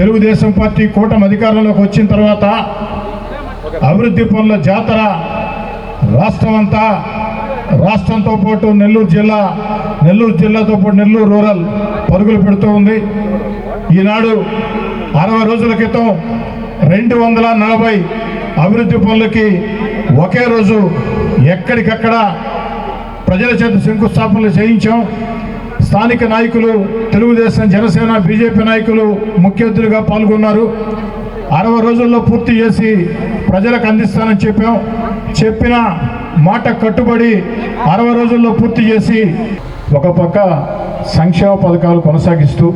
Telugu Desam party కూటమి అధికారంలోకి వచ్చిన తర్వాత అభివృద్ధి పనుల జాతర రాష్ట్రంతో పాటు నెల్లూరు జిల్లాతో పాటు నెల్లూరు రూరల్ పరుగులు పెడుతూ ఉంది. ఈనాడు 60 రోజుల క్రితం 240 అభివృద్ధి పనులకి ఒకే రోజు ఎక్కడికక్కడ ప్రజల చేత శంకుస్థాపనలు చేయించాం. స్థానిక నాయకులు, తెలుగుదేశం, జనసేన, బీజేపీ నాయకులు ముఖ్య అతిథులుగా పాల్గొన్నారు. 60 రోజుల్లో పూర్తి చేసి ప్రజలకు అందిస్తానని చెప్పిన మాట కట్టుబడి 60 రోజుల్లో పూర్తి చేసి ఒక పక్క సంక్షేమ పథకాలు కొనసాగిస్తూ,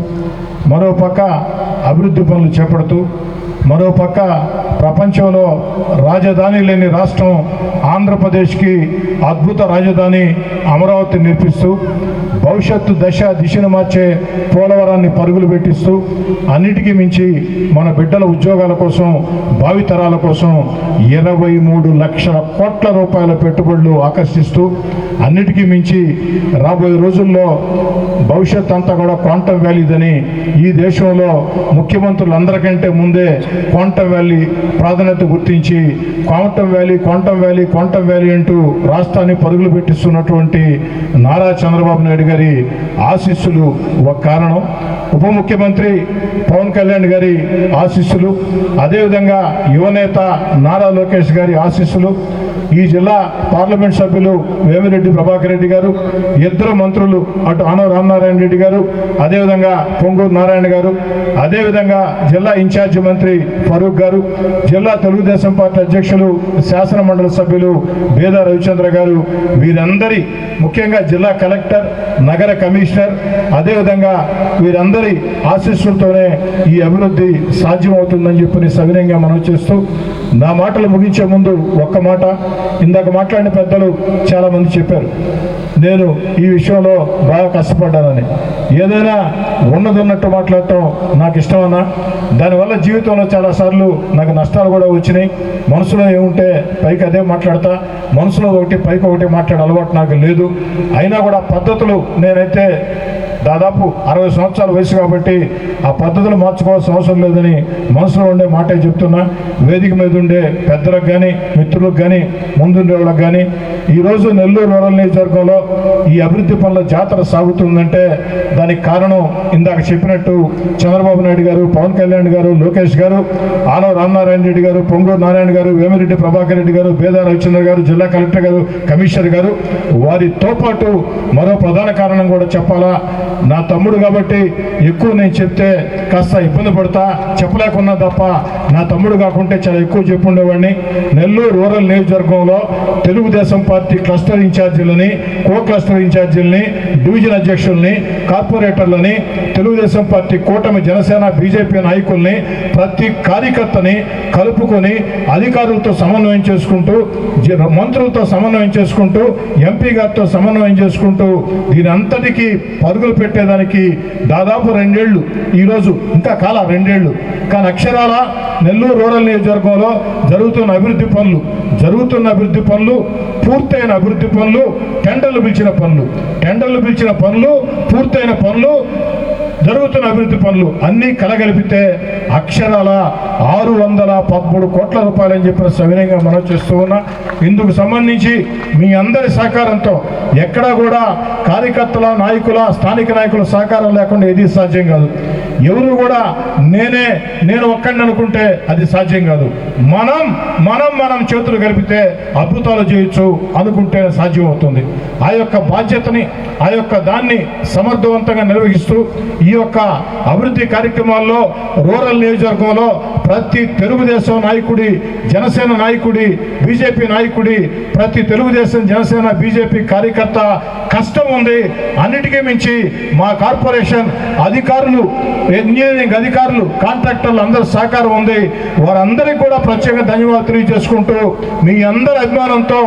మరో పక్క అభివృద్ధి పనులు చేపడుతూ, మరో పక్క ప్రపంచంలో రాజధాని లేని రాష్ట్రం ఆంధ్రప్రదేశ్కి అద్భుత రాజధాని అమరావతి నిర్మిస్తూ, భవిష్యత్తు దిశను మార్చే పోలవరాన్ని పరుగులు పెట్టిస్తూ, అన్నిటికీ మించి మన బిడ్డల ఉద్యోగాల కోసం, భావితరాల కోసం 23 లక్షల కోట్ల రూపాయల పెట్టుబడులు ఆకర్షిస్తూ, అన్నిటికీ మించి రాబోయే రోజుల్లో భవిష్యత్ అంతా కూడా క్వాంటమ్ వ్యాలీదని ఈ దేశంలో ముఖ్యమంత్రులందరికంటే ముందే క్వాంటమ్ వ్యాలీ ప్రాధాన్యత గుర్తించి క్వాంటమ్ వ్యాలీ అంటూ రాష్ట్రాన్ని పరుగులు పెట్టిస్తున్నటువంటి నారా చంద్రబాబు నాయుడు గారి ఆశీస్సులు ఒక కారణం. ఉప ముఖ్యమంత్రి పవన్ కళ్యాణ్ గారి ఆశీస్సులు, అదేవిధంగా యువనేత నారా లోకేష్ గారి ఆశీస్సులు, ఈ జిల్లా పార్లమెంట్ సభ్యులు వేమిరెడ్డి ప్రభాకర్ రెడ్డి గారు, ఇద్దరు మంత్రులు అటు ఆనవ రామనారాయణ రెడ్డి గారు, అదేవిధంగా పొంగూరు నారాయణ గారు, అదేవిధంగా జిల్లా ఇన్ఛార్జి మంత్రి ఫరూక్ గారు, జిల్లా తెలుగుదేశం పార్టీ అధ్యక్షులు, శాసన మండలి సభ్యులు బేదా రవిచంద్ర గారు, వీరందరి ముఖ్యంగా జిల్లా కలెక్టర్, నగర కమిషనర్, అదేవిధంగా వీరందరి ఆశీస్సులతోనే ఈ అభివృద్ధి సాధ్యమవుతుందని చెప్పి సవినయంగా మనం చేస్తూ, నా మాటలు ముగించే ముందు ఒక్క మాట, ఇందాక మాట్లాడిన పెద్దలు చాలామంది చెప్పారు, నేను ఈ విషయంలో బాగా కష్టపడ్డానని. ఏదైనా ఉన్నదన్నట్టు మాట్లాడటం నాకు ఇష్టమన్నా, దానివల్ల జీవితంలో చాలాసార్లు నాకు నష్టాలు కూడా వచ్చినాయి. మనసులో ఏముంటే పైకి అదే మాట్లాడతా, మనసులో ఒకటి పైకి ఒకటి మాట్లాడే అలవాటు నాకు లేదు. అయినా కూడా పద్ధతులు నేనైతే దాదాపు 60 సంవత్సరాల వయసు కాబట్టి ఆ పద్ధతులు మార్చుకోవాల్సిన అవసరం లేదని మనసులో ఉండే మాటే చెప్తున్నా. వేదిక మీద ఉండే పెద్దలకు కానీ, మిత్రులకు కానీ, ముందుండే వాళ్ళకి కానీ, ఈరోజు నెల్లూరు రూరల్ నియోజకవర్గంలో ఈ అభివృద్ధి పనుల జాతర సాగుతుందంటే దానికి కారణం ఇందాక చెప్పినట్టు చంద్రబాబు నాయుడు గారు, పవన్ కళ్యాణ్ గారు, లోకేష్ గారు, ఆనవ రామనారాయణ రెడ్డి గారు, పొంగూరు నారాయణ గారు, వేమిరెడ్డి ప్రభాకర్ రెడ్డి గారు, బేదా రవిచంద్ర గారు, జిల్లా కలెక్టర్ గారు, కమిషనర్ గారు, వారితో పాటు మరో ప్రధాన కారణం కూడా చెప్పాలా. నా తమ్ముడు కాబట్టి ఎక్కువ నేను చెప్తే కాస్త ఇబ్బంది పడతా, చెప్పలేకున్నా తప్ప నా తమ్ముడు కాకుంటే చాలా ఎక్కువ చెప్పుండేవాడిని. నెల్లూరు రూరల్ నియోజకవర్గంలో తెలుగుదేశం పార్టీ క్లస్టర్ ఇన్ఛార్జీలని, కో క్లస్టర్ ఇన్ఛార్జీలని, డివిజన్ అధ్యక్షుల్ని, కార్పొరేటర్లని, తెలుగుదేశం పార్టీ కూటమి, జనసేన, బీజేపీ నాయకుల్ని, ప్రతి కార్యకర్తని కలుపుకొని అధికారులతో సమన్వయం చేసుకుంటూ, మంత్రులతో సమన్వయం చేసుకుంటూ, ఎంపీ గారితో సమన్వయం చేసుకుంటూ దీని అంతటికీ పరుగులు పెట్టేదానికి దాదాపు 2 ఏళ్ళు, ఈరోజు ఇంకా కాల 2 ఏళ్ళు. కానీ అక్షరాల నెల్లూరు రూరల్ నియోజకవర్గంలో జరుగుతున్న అభివృద్ధి పనులు, పూర్తయిన అభివృద్ధి పనులు, టెండర్లు పిలిచిన పనులు, పూర్తయిన పనులు, జరుగుతున్న అభివృద్ధి పనులు అన్నీ కలగలిపితే అక్షరాల 613 కోట్ల రూపాయలని చెప్పిన సవినయంగా మనం చేస్తూ ఉన్నా. ఇందుకు సంబంధించి మీ అందరి సహకారంతో ఎక్కడా కూడా కార్యకర్తల, నాయకుల, స్థానిక నాయకుల సహకారం లేకుండా ఏది సాధ్యం కాదు. ఎవరు కూడా నేను ఒక్కడిని అనుకుంటే అది సాధ్యం కాదు. మనం చేతులు కలిపితే అద్భుతాలు చేయొచ్చు అనుకుంటే సాధ్యం అవుతుంది. ఆ యొక్క బాధ్యతని, ఆ యొక్క దాన్ని సమర్థవంతంగా నిర్వహిస్తూ ఈ యొక్క అభివృద్ధి కార్యక్రమాల్లో రూరల్ నియోజకవర్గంలో ప్రతి తెలుగుదేశం నాయకుడి, జనసేన నాయకుడి, బీజేపీ నాయకుడి, ప్రతి తెలుగుదేశం, జనసేన, బీజేపీ కార్యకర్త కష్టం ఉంది. అన్నిటికీ మించి మా కార్పొరేషన్ అధికారులు, ఇంజనీరింగ్ అధికారులు, కాంట్రాక్టర్లు అందరూ సహకారం ఉంది. వారందరికీ కూడా ప్రత్యేక ధన్యవాదాలు తెలియజేసుకుంటూ మీ అందరి అభిమానంతో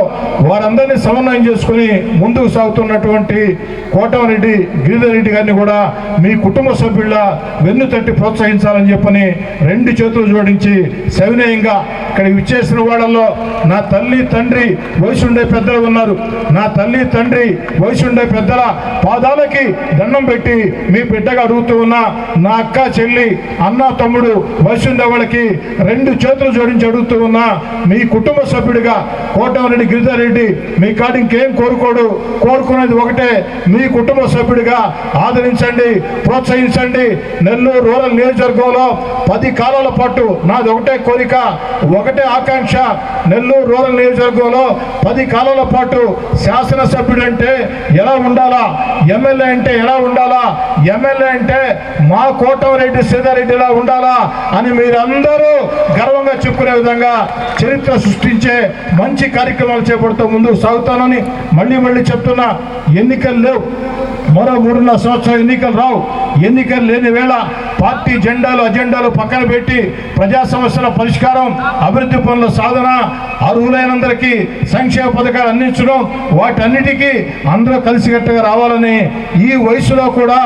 వారందరినీ సమన్వయం చేసుకుని ముందుకు సాగుతున్నటువంటి కోటమిరెడ్డి గిరిధర్ రెడ్డి గారిని కూడా మీ కుటుంబ సభ్యుల వెన్ను తట్టి ప్రోత్సహించాలని చెప్పని 2 చేతులు జోడించి సవినయంగా ఇక్కడ విచ్చేసిన వాళ్ళల్లో నా తల్లి తండ్రి వయసుండే పెద్దలు ఉన్నారు. నా తల్లి తండ్రి వయసుండే పెద్దల పాదాలకి దండం పెట్టి మీ బిడ్డగా అడుగుతూ ఉన్నా, నా అక్క చెల్లి అన్న తమ్ముడు వయసుండే వాళ్ళకి 2 చేతులు జోడించి అడుగుతూ ఉన్నా, మీ కుటుంబ సభ్యుడిగా కోటమిరెడ్డి గిరిధర్ రెడ్డి మీ కాడ ఇంకేం కోరుకునేది ఒకటే, మీ కుటుంబ సభ్యుడిగా ఆదరించండి, ప్రోత్సహించండి. నెల్లూరు రూరల్ నియోజకవర్గంలో 10 కాలాల పాటు నాది ఒకటే కోరిక, ఒకటే ఆకాంక్ష. నెల్లూరు రూరల్ నియోజకవర్గంలో 10 కాలాల పాటు శాసనసభ్యుడు అంటే ఎలా ఉండాలా, ఎమ్మెల్యే అంటే ఎలా ఉండాలా, ఎమ్మెల్యే అంటే మా కోటమిరెడ్డి శ్రీధర్రెడ్డిలా ఉండాలా అని మీరందరూ గర్వంగా చెప్పుకునే విధంగా చరిత్ర సృష్టించే మంచి కార్యక్రమాలు చేపడుతూ ముందుకు సాగుతానని మళ్ళీ చెప్తున్నా. ఎన్నికలు లేవు, మరో 3.5 సంవత్సరాలు ఎన్నికలు రావు. ఎన్నికలు లేని వేళ పార్టీ అజెండాలు పక్కన పెట్టి ప్రజా సమస్యల పరిష్కారం, అభివృద్ధి పనుల సాధన, అర్హులైనందరికీ సంక్షేమ పథకాలు అందించడం, వాటన్నిటికీ అందరూ కలిసికట్టుగా రావాలని ఈ వయసులో కూడా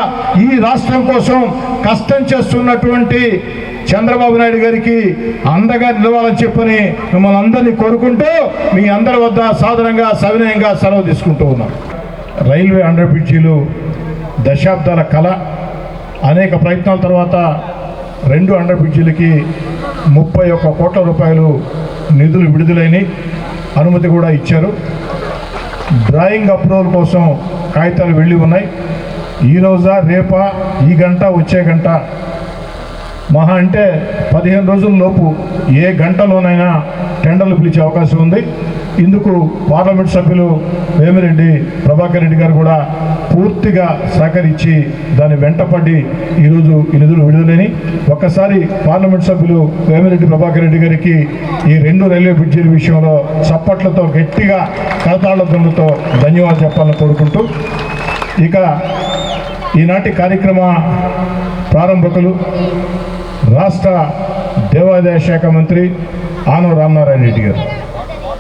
ఈ రాష్ట్రం కోసం కష్టం చేస్తున్నటువంటి చంద్రబాబు నాయుడు గారికి అండగా నిలవాలని చెప్పని మిమ్మల్ని అందరినీ కోరుకుంటూ మీ అందరి వద్ద సాధారణంగా సవినయంగా సెలవు తీసుకుంటూ ఉన్నాం. రైల్వే అండర్ బ్రిడ్జీలు దశాబ్దాల కళ. అనేక ప్రయత్నాల తర్వాత 2 అండర్ బ్రిడ్జీలకి 31 కోట్ల రూపాయలు నిధులు విడుదలైనవి, అనుమతి కూడా ఇచ్చారు. డ్రాయింగ్ అప్రూవల్ కోసం కాగితాలు వెళ్ళి ఉన్నాయి. ఈరోజా రేపా, ఈ గంట వచ్చే గంట, మహా అంటే 15 రోజుల లోపు ఏ గంటలోనైనా టెండర్లు పిలిచే అవకాశం ఉంది. ఇందుకు పార్లమెంట్ సభ్యులు వేమిరెడ్డి ప్రభాకర్ రెడ్డి గారు కూడా పూర్తిగా సహకరించి దాని వెంటపడి ఈరోజు ఈ నిధులు విడుదలని. ఒక్కసారి పార్లమెంట్ సభ్యులు వేమిరెడ్డి ప్రభాకర్ రెడ్డి గారికి ఈ 2 రైల్వే బ్రిడ్జీల విషయంలో చప్పట్లతో గట్టిగా కరతాళధ్వనులతో ధన్యవాదాలు చెప్పాలని కోరుకుంటూ, ఇక ఈనాటి కార్యక్రమ ప్రారంభకులు రాష్ట్ర దేవాదాయ శాఖ మంత్రి ఆనం రామనారాయణ రెడ్డి గారు.